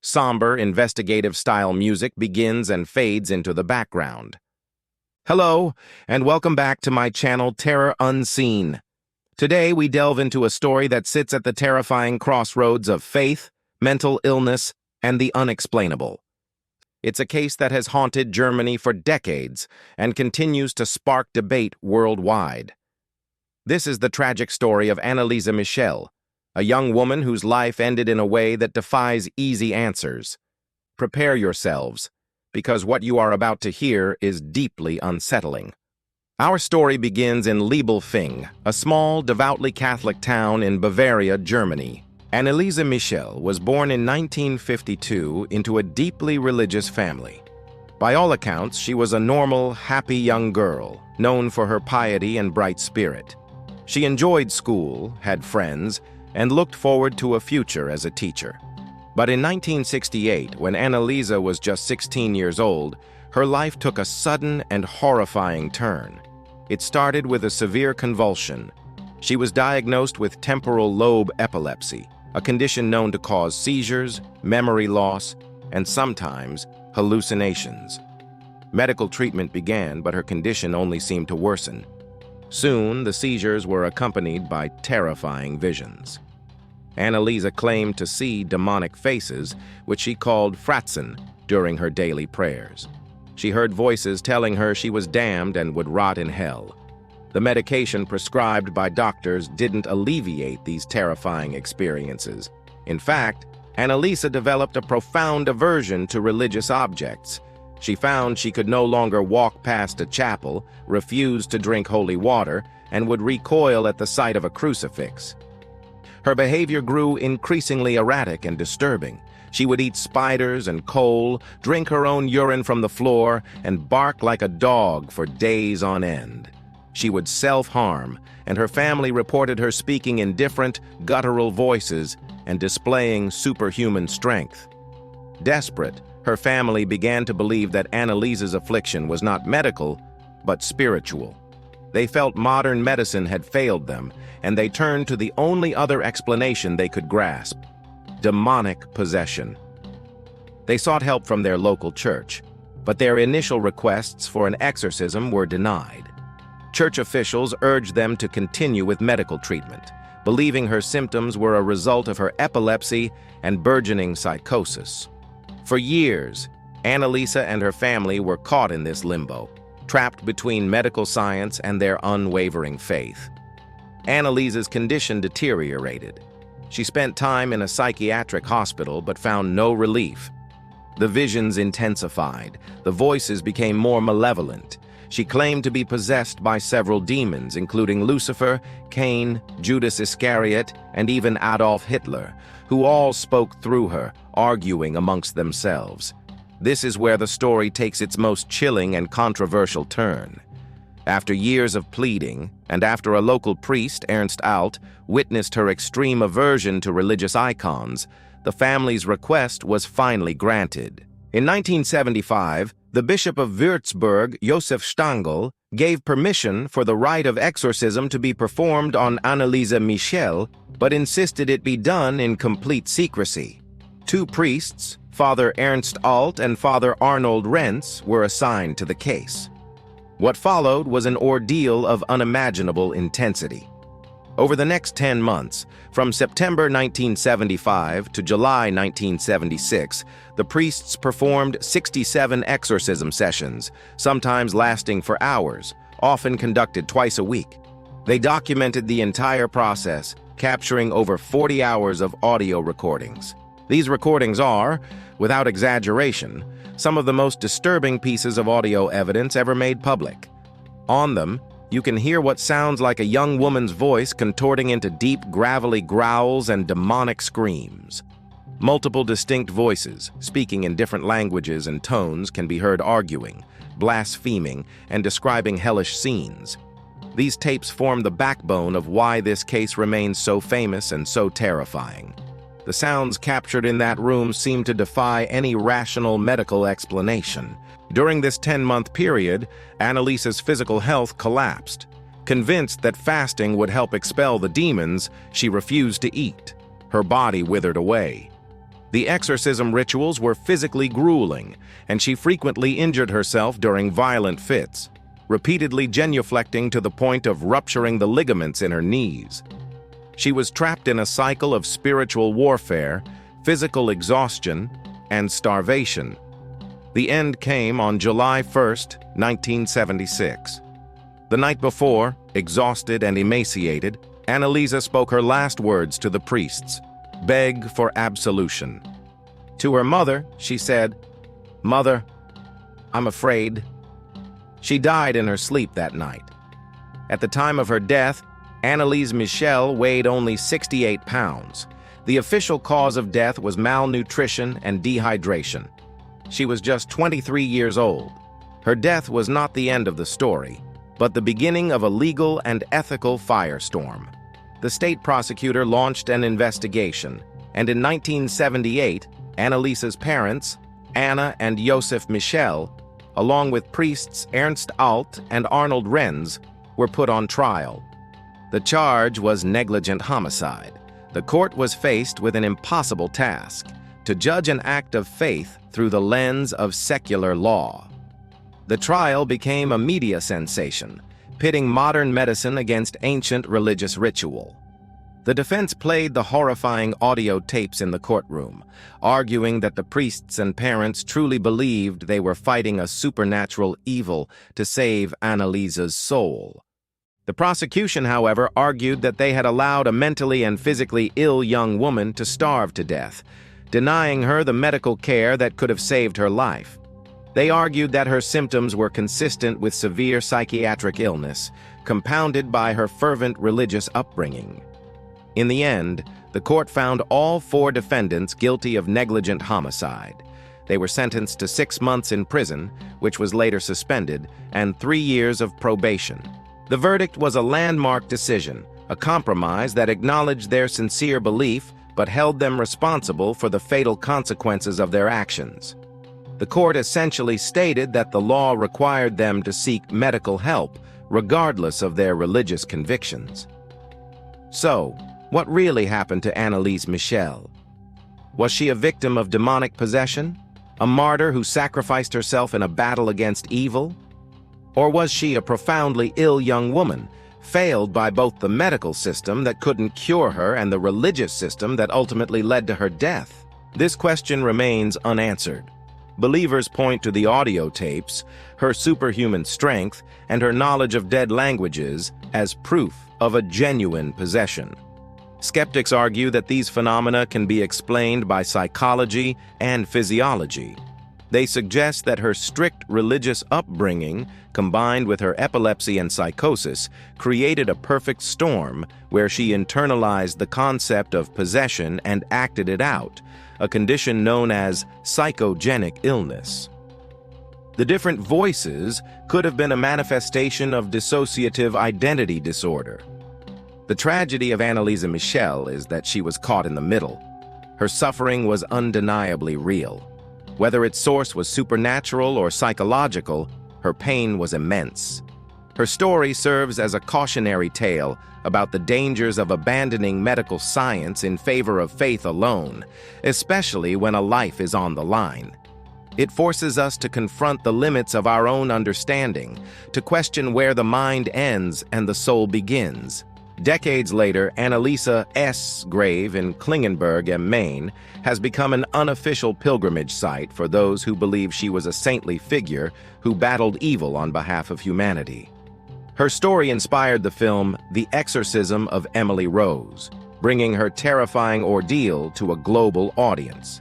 Somber, investigative-style music begins and fades into the background. Hello, and welcome back to my channel Terror Unseen. Today we delve into a story that sits at the terrifying crossroads of faith, mental illness, and the unexplainable. It's a case that has haunted Germany for decades and continues to spark debate worldwide. This is the tragic story of Anneliese Michel, a young woman whose life ended in a way that defies easy answers. Prepare yourselves, because what you are about to hear is deeply unsettling. Our story begins in Liebelfing, a small, devoutly Catholic town in Bavaria, Germany. Anneliese Michel was born in 1952 into a deeply religious family. By all accounts, she was a normal, happy young girl, known for her piety and bright spirit. She enjoyed school, had friends, and looked forward to a future as a teacher. But in 1968, when Anneliese was just 16 years old, her life took a sudden and horrifying turn. It started with a severe convulsion. She was diagnosed with temporal lobe epilepsy, a condition known to cause seizures, memory loss, and sometimes hallucinations. Medical treatment began, but her condition only seemed to worsen. Soon, the seizures were accompanied by terrifying visions. Anneliese claimed to see demonic faces, which she called Fratzen, during her daily prayers. She heard voices telling her she was damned and would rot in hell. The medication prescribed by doctors didn't alleviate these terrifying experiences. In fact, Anneliese developed a profound aversion to religious objects. She found she could no longer walk past a chapel, refused to drink holy water, and would recoil at the sight of a crucifix. Her behavior grew increasingly erratic and disturbing. She would eat spiders and coal, drink her own urine from the floor, and bark like a dog for days on end. She would self-harm, and her family reported her speaking in different, guttural voices and displaying superhuman strength. Desperate, her family began to believe that Anneliese's affliction was not medical, but spiritual. They felt modern medicine had failed them, and they turned to the only other explanation they could grasp: demonic possession. They sought help from their local church, but their initial requests for an exorcism were denied. Church officials urged them to continue with medical treatment, believing her symptoms were a result of her epilepsy and burgeoning psychosis. For years, Anneliese and her family were caught in this limbo, trapped between medical science and their unwavering faith. Anneliese's condition deteriorated. She spent time in a psychiatric hospital but found no relief. The visions intensified. The voices became more malevolent. She claimed to be possessed by several demons, including Lucifer, Cain, Judas Iscariot, and even Adolf Hitler, who all spoke through her, arguing amongst themselves. This is where the story takes its most chilling and controversial turn. After years of pleading, and after a local priest, Ernst Alt, witnessed her extreme aversion to religious icons, the family's request was finally granted. In 1975, the Bishop of Würzburg, Josef Stangl, gave permission for the rite of exorcism to be performed on Anneliese Michel, but insisted it be done in complete secrecy. Two priests, Father Ernst Alt and Father Arnold Renz, were assigned to the case. What followed was an ordeal of unimaginable intensity. Over the next 10 months, from September 1975 to July 1976, the priests performed 67 exorcism sessions, sometimes lasting for hours, often conducted twice a week. They documented the entire process, capturing over 40 hours of audio recordings. These recordings are, without exaggeration, some of the most disturbing pieces of audio evidence ever made public. On them, you can hear what sounds like a young woman's voice contorting into deep, gravelly growls and demonic screams. Multiple distinct voices, speaking in different languages and tones, can be heard arguing, blaspheming, and describing hellish scenes. These tapes form the backbone of why this case remains so famous and so terrifying. The sounds captured in that room seem to defy any rational medical explanation. During this 10-month period, Anneliese's physical health collapsed. Convinced that fasting would help expel the demons, she refused to eat. Her body withered away. The exorcism rituals were physically grueling, and she frequently injured herself during violent fits, repeatedly genuflecting to the point of rupturing the ligaments in her knees. She was trapped in a cycle of spiritual warfare, physical exhaustion, and starvation. The end came on July 1st, 1976. The night before, exhausted and emaciated, Anneliese spoke her last words to the priests: "Beg for absolution." To her mother, she said, "Mother, I'm afraid." She died in her sleep that night. At the time of her death, Anneliese Michel weighed only 68 pounds. The official cause of death was malnutrition and dehydration. She was just 23 years old. Her death was not the end of the story, but the beginning of a legal and ethical firestorm. The state prosecutor launched an investigation, and in 1978, Anneliese's parents, Anna and Joseph Michel, along with priests Ernst Alt and Arnold Renz, were put on trial. The charge was negligent homicide. The court was faced with an impossible task: to judge an act of faith through the lens of secular law. The trial became a media sensation, pitting modern medicine against ancient religious ritual. The defense played the horrifying audio tapes in the courtroom, arguing that the priests and parents truly believed they were fighting a supernatural evil to save Anneliese's soul. The prosecution, however, argued that they had allowed a mentally and physically ill young woman to starve to death, denying her the medical care that could have saved her life. They argued that her symptoms were consistent with severe psychiatric illness, compounded by her fervent religious upbringing. In the end, the court found all 4 defendants guilty of negligent homicide. They were sentenced to 6 months in prison, which was later suspended, and 3 years of probation. The verdict was a landmark decision, a compromise that acknowledged their sincere belief but held them responsible for the fatal consequences of their actions. The court essentially stated that the law required them to seek medical help, regardless of their religious convictions. So, what really happened to Anneliese Michel? Was she a victim of demonic possession? A martyr who sacrificed herself in a battle against evil? Or was she a profoundly ill young woman, failed by both the medical system that couldn't cure her and the religious system that ultimately led to her death? This question remains unanswered. Believers point to the audio tapes, her superhuman strength, and her knowledge of dead languages as proof of a genuine possession. Skeptics argue that these phenomena can be explained by psychology and physiology. They suggest that her strict religious upbringing, combined with her epilepsy and psychosis, created a perfect storm where she internalized the concept of possession and acted it out, a condition known as psychogenic illness. The different voices could have been a manifestation of dissociative identity disorder. The tragedy of Anneliese Michel is that she was caught in the middle. Her suffering was undeniably real. Whether its source was supernatural or psychological, her pain was immense. Her story serves as a cautionary tale about the dangers of abandoning medical science in favor of faith alone, especially when a life is on the line. It forces us to confront the limits of our own understanding, to question where the mind ends and the soul begins. Decades later, Anneliese's grave in Klingenberg am Main has become an unofficial pilgrimage site for those who believe she was a saintly figure who battled evil on behalf of humanity. Her story inspired the film The Exorcism of Emily Rose, bringing her terrifying ordeal to a global audience.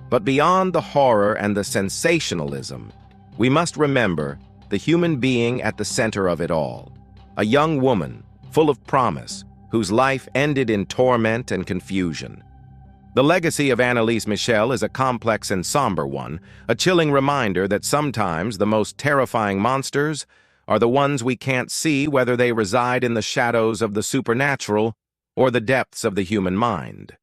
But beyond the horror and the sensationalism, we must remember the human being at the center of it all, a young woman full of promise, whose life ended in torment and confusion. The legacy of Anneliese Michel is a complex and somber one, a chilling reminder that sometimes the most terrifying monsters are the ones we can't see, whether they reside in the shadows of the supernatural or the depths of the human mind.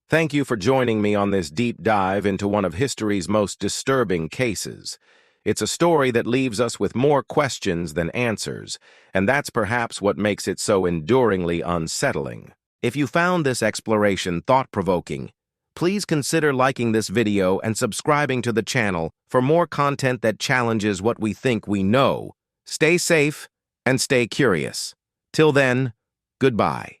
Thank you for joining me on this deep dive into one of history's most disturbing cases. It's a story that leaves us with more questions than answers, and that's perhaps what makes it so enduringly unsettling. If you found this exploration thought-provoking, please consider liking this video and subscribing to the channel for more content that challenges what we think we know. Stay safe and stay curious. Till then, goodbye.